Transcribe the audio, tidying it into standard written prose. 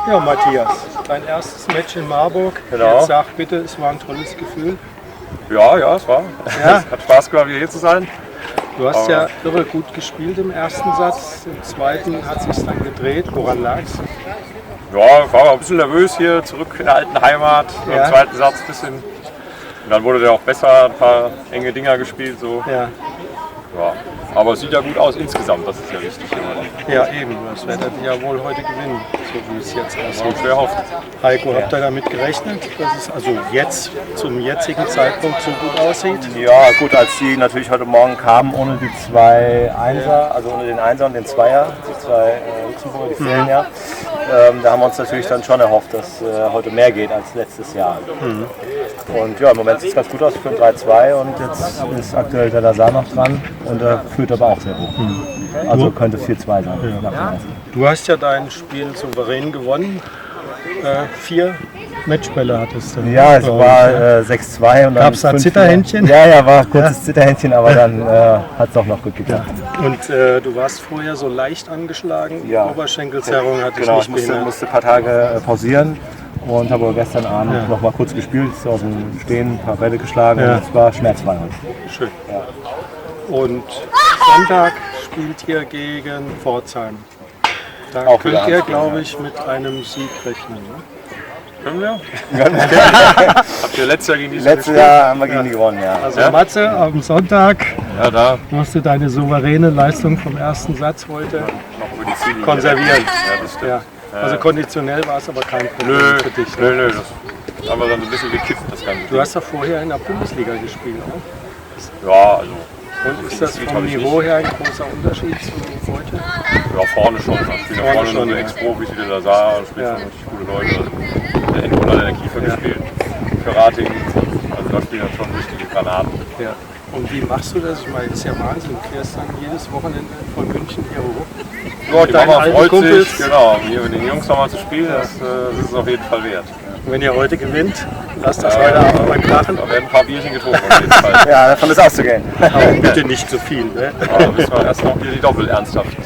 Ja, Matthias, dein erstes Match in Marburg. Genau. Jetzt sag bitte, es war ein tolles Gefühl. Ja, es war. Ja. Es hat Spaß gemacht, wieder hier zu sein. Du hast ja irre gut gespielt im ersten Satz. Im zweiten hat es sich dann gedreht. Woran lag's? Ja, war ein bisschen nervös hier, zurück in der alten Heimat. Ja. Im zweiten Satz ein bisschen. Und dann wurde der auch besser, ein paar enge Dinger gespielt. So. Ja, Ja. Aber es sieht ja gut aus insgesamt, das ist ja wichtig. ja eben. Das werdet ihr ja wohl heute gewinnen, so wie es jetzt So aussieht. schwer hofft. Heiko, habt ihr damit gerechnet, dass es also jetzt zum jetzigen Zeitpunkt so gut aussieht? Ja, gut, als die natürlich heute Morgen kamen ohne die zwei Einser, also ohne den Einser und den Zweier, die zwei Luxemburger, die fehlen ja. Da haben wir uns natürlich dann schon erhofft, dass heute mehr geht als letztes Jahr. Und ja, im Moment sieht es ganz gut aus für ein 3-2 und jetzt ist aktuell der Lazar noch dran und er führt aber auch sehr hoch. Also könnte 4-2 sein nach dem ersten. Du hast ja dein Spiel souverän gewonnen. 4 Matchbälle hattest du. Ja, es war 6-2 und dann Gab's da 5-4. Zitterhändchen? Ja, war ein kurzes Zitterhändchen, aber dann hat es doch noch gut geklappt. Und du warst vorher so leicht angeschlagen. Ja. Oberschenkelzerrung hatte Genau, ich ich nicht behindert. musste ein paar Tage pausieren und habe gestern Abend noch mal kurz gespielt, aus dem Stehen ein paar Bälle geschlagen Ja. und es war schmerzfrei heute. Schön. Und Sonntag spielt ihr gegen Pforzheim. Da Auch könnt wieder ihr, anspielen, glaube ich, mit einem Sieg rechnen. Ne? Können wir? Habt ihr letztes Jahr gegen die Letztes Jahr haben wir gegen die gewonnen, ja. Also Matze, am Sonntag Ja, da musst du deine souveräne Leistung vom ersten Satz heute noch über die Ziele konservieren. Ja, das stimmt. Ja. Also konditionell war es aber kein Problem Nö, für dich. Ne? nö, das haben wir dann so ein bisschen gekippt, das Ganze. Du hast ja vorher in der Bundesliga gespielt. Ne? Ja, also Und ist das Gefühl vom habe ich Niveau her ein großer Unterschied zu heute? ja, vorne schon. Da spielen ja vorne schon, nur so ja. Ex-Profis wie der Lazar, da spielen Ja. schon richtig gute Leute. Der Endrunde hat der Kiefer gespielt, für Ratingen. Also da spielen dann schon richtige Granaten. Ja. Und wie machst du das? Ich meine, das ist ja Wahnsinn. Du fährst dann jedes Wochenende von München hier hoch. Ja, die deine Mama alten freut Kumpels. sich, genau, hier mit den Jungs nochmal zu spielen, das ist es auf jeden Fall wert. Und wenn ihr heute gewinnt, lasst das heute Abend mal krachen. Da werden ein paar Bierchen getrunken auf jeden Fall. Ja, davon ist auszugehen. Aber bitte nicht zu viel. Ne? Aber da müssen wir erst noch hier die Doppel ernsthaft